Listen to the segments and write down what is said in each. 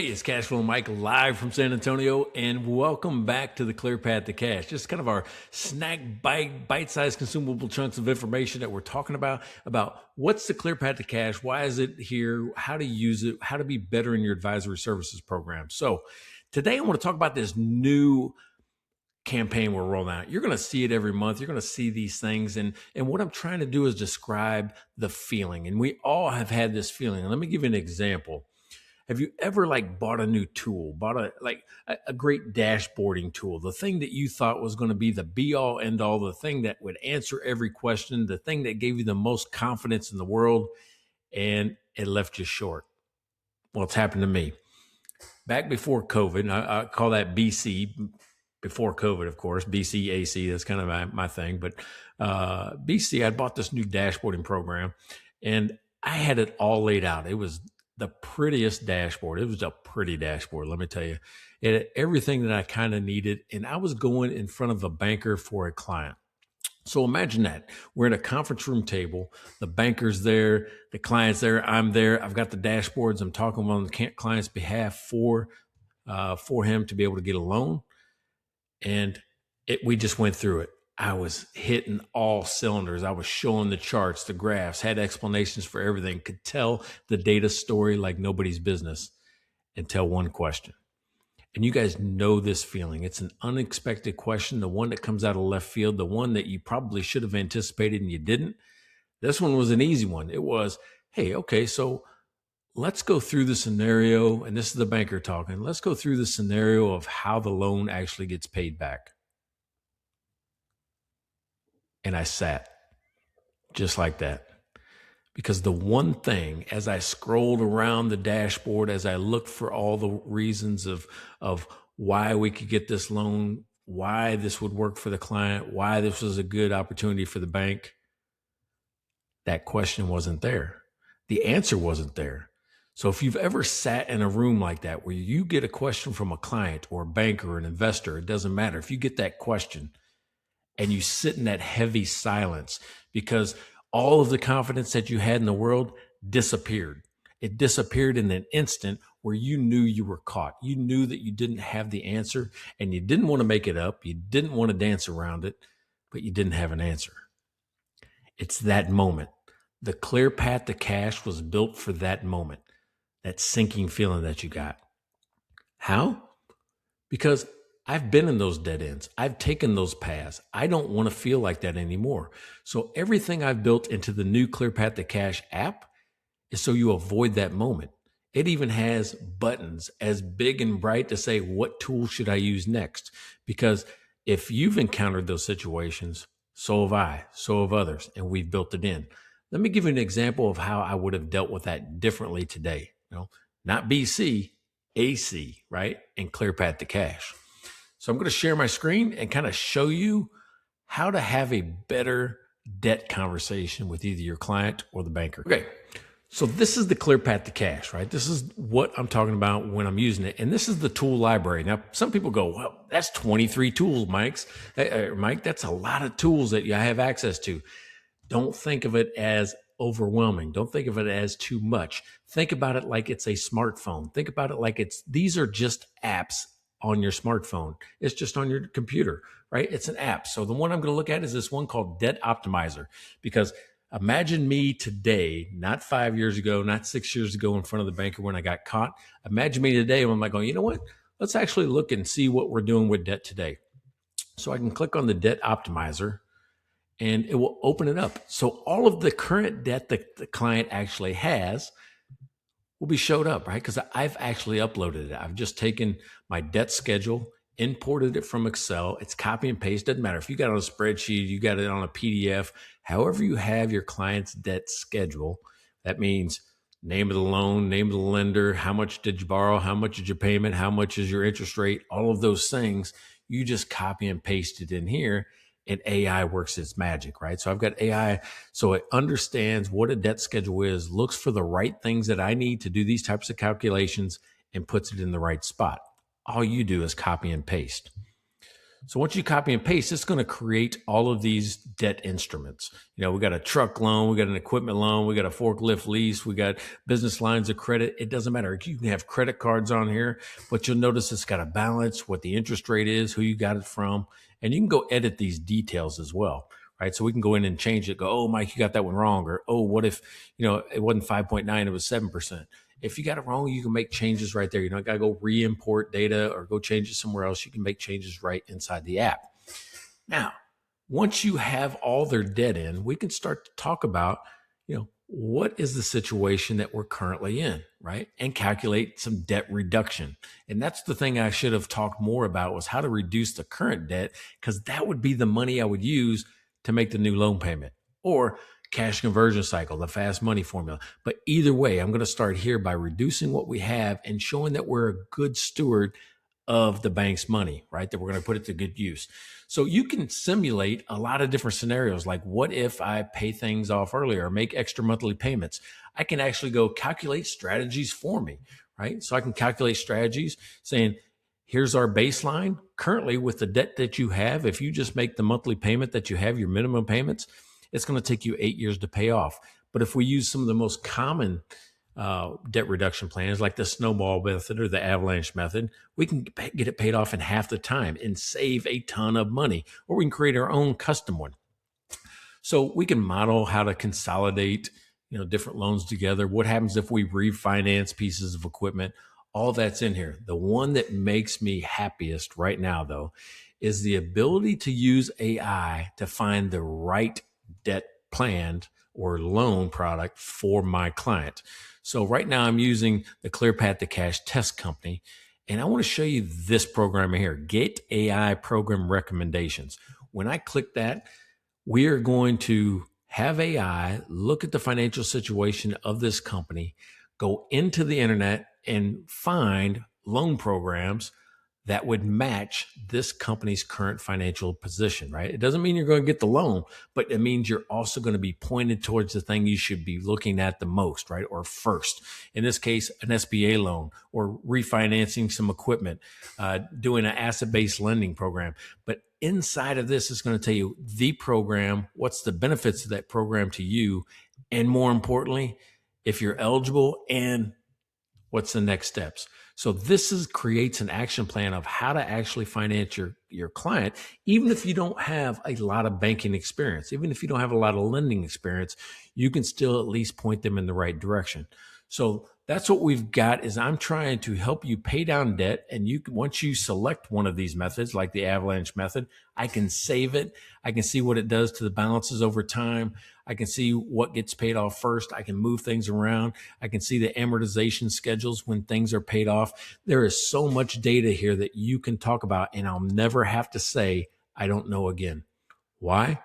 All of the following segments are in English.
Hey, it's Cashflow Mike live from San Antonio, and welcome back to the Clear Path to Cash. Just kind of our bite-sized consumable chunks of information that we're talking about what's the Clear Path to Cash, why is it here, how to use it, how to be better in your advisory services program. So today I want to talk about this new campaign we're rolling out. You're going to see it every month. You're going to see these things. And what I'm trying to do is describe the feeling. And we all have had this feeling. And let me give you an example. Have you ever bought a new tool, bought a great dashboarding tool, the thing that you thought was going to be the be all end all, the thing that would answer every question, the thing that gave you the most confidence in the world, and it left you short? Well, it's happened to me. Back before COVID, I call that BC, before COVID, of course, BC, AC, that's kind of my thing. But BC, I bought this new dashboarding program and I had it all laid out. It was the prettiest dashboard. It was a pretty dashboard, let me tell you. It had everything that I kind of needed. And I was going in front of a banker for a client. So imagine that. We're at a conference room table. The banker's there, the client's there, I'm there. I've got the dashboards. I'm talking on the client's behalf for him to be able to get a loan. And we just went through it. I was hitting all cylinders. I was showing the charts, the graphs, had explanations for everything, could tell the data story like nobody's business until one question. And you guys know this feeling. It's an unexpected question, the one that comes out of left field, the one that you probably should have anticipated and you didn't. This one was an easy one. It was, hey, okay, so let's go through the scenario, and this is the banker talking. Let's go through the scenario of how the loan actually gets paid back. And I sat just like that. Because the one thing, as I scrolled around the dashboard, as I looked for all the reasons of why we could get this loan, why this would work for the client, why this was a good opportunity for the bank, that question wasn't there. The answer wasn't there. So if you've ever sat in a room like that where you get a question from a client or a banker or an investor, it doesn't matter. If you get that question and you sit in that heavy silence because all of the confidence that you had in the world disappeared. It disappeared in an instant where you knew you were caught. You knew that you didn't have the answer and you didn't want to make it up. You didn't want to dance around it, but you didn't have an answer. It's that moment. The Clear Path to Cash was built for that moment, that sinking feeling that you got. How? Because I've been in those dead ends. I've taken those paths. I don't want to feel like that anymore. So everything I've built into the new Clear Path to Cash app is so you avoid that moment. It even has buttons as big and bright to say, what tool should I use next? Because if you've encountered those situations, so have I, so have others, and we've built it in. Let me give you an example of how I would have dealt with that differently today. Not BC, AC, right? And Clear Path to Cash. So I'm going to share my screen and kind of show you how to have a better debt conversation with either your client or the banker. Okay, so this is the Clear Path to Cash, right? This is what I'm talking about when I'm using it. And this is the tool library. Now, some people go, well, that's 23 tools, Mike. That's a lot of tools that I have access to. Don't think of it as overwhelming. Don't think of it as too much. Think about it like it's a smartphone. Think about it like these are just apps on your smartphone. It's just on your computer, right? It's an app. So the one I'm going to look at is this one called Debt Optimizer, because imagine me today, not 5 years ago, not 6 years ago in front of the banker when I got caught. Imagine me today when I'm like, you know what? Let's actually look and see what we're doing with debt today. So I can click on the Debt Optimizer and it will open it up. So all of the current debt that the client actually has will be showed up, right? Because I've actually uploaded it. I've just taken my debt schedule, imported it from Excel. It's copy and paste. Doesn't matter if you got it on a spreadsheet, you got it on a PDF, however you have your client's debt schedule. That means name of the loan, name of the lender, how much did you borrow, how much is your payment, how much is your interest rate, all of those things. You just copy and paste it in here. And AI works its magic, right? So I've got AI, so it understands what a debt schedule is, looks for the right things that I need to do these types of calculations, and puts it in the right spot. All you do is copy and paste. So once you copy and paste, it's going to create all of these debt instruments. We got a truck loan, we got an equipment loan, we got a forklift lease, we got business lines of credit. It doesn't matter. You can have credit cards on here, but you'll notice it's got a balance, what the interest rate is, who you got it from, and you can go edit these details as well. Right. So we can go in and change it. Go, oh, Mike, you got that one wrong. Or, oh, what if, it wasn't 5.9, it was 7%. If you got it wrong, you can make changes right there. You don't got to go re-import data or go change it somewhere else. You can make changes right inside the app. Now, once you have all their debt in, we can start to talk about, what is the situation that we're currently in, right? And calculate some debt reduction. And that's the thing I should have talked more about, was how to reduce the current debt, because that would be the money I would use to make the new loan payment, or cash conversion cycle, the fast money formula. But either way, I'm going to start here by reducing what we have and showing that we're a good steward of the bank's money, right? That we're going to put it to good use. So you can simulate a lot of different scenarios. Like, what if I pay things off earlier or make extra monthly payments? I can actually go calculate strategies for me, right? So I can calculate strategies saying, here's our baseline. Currently, with the debt that you have, if you just make the monthly payment that you have, your minimum payments, it's going to take you 8 years to pay off. But if we use some of the most common debt reduction plans, like the snowball method or the avalanche method, we can get it paid off in half the time and save a ton of money. Or we can create our own custom one. So we can model how to consolidate, different loans together. What happens if we refinance pieces of equipment? All that's in here. The one that makes me happiest right now, though, is the ability to use AI to find the right debt plan or loan product for my client. So right now I'm using the ClearPath to Cash Test Company, and I want to show you this program here, Get AI Program Recommendations. When I click that, we are going to have AI look at the financial situation of this company, go into the internet and find loan programs that would match this company's current financial position, right? It doesn't mean you're going to get the loan, but it means you're also going to be pointed towards the thing you should be looking at the most, right? Or first. In this case, an SBA loan, or refinancing some equipment, doing an asset-based lending program. But inside of this is going to tell you the program, what's the benefits of that program to you, and more importantly, if you're eligible, and what's the next steps. So this creates an action plan of how to actually finance your client, even if you don't have a lot of banking experience, even if you don't have a lot of lending experience, you can still at least point them in the right direction. So that's what we've got. Is I'm trying to help you pay down debt. And once you select one of these methods, like the avalanche method, I can save it. I can see what it does to the balances over time. I can see what gets paid off first. I can move things around. I can see the amortization schedules when things are paid off. There is so much data here that you can talk about, and I'll never have to say, I don't know again. Why?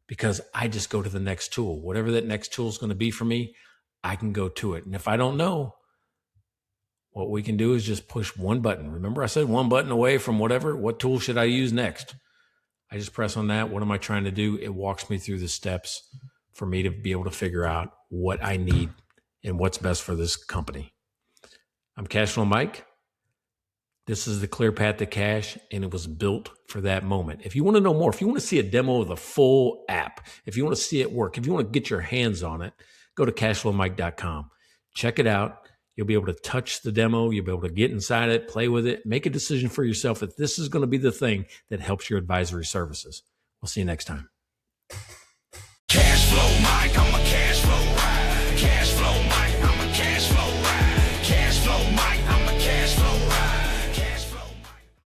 Because I just go to the next tool. Whatever that next tool is going to be for me, I can go to it. And if I don't know, what we can do is just push one button. Remember, I said one button away from whatever. What tool should I use next? I just press on that. What am I trying to do? It walks me through the steps for me to be able to figure out what I need and what's best for this company. I'm Cashflow Mike. This is the ClearPath to Cash, and it was built for that moment. If you want to know more, if you want to see a demo of the full app, if you want to see it work, if you want to get your hands on it, go to cashflowmike.com. Check it out. You'll be able to touch the demo. You'll be able to get inside it, play with it, make a decision for yourself if this is going to be the thing that helps your advisory services. We'll see you next time.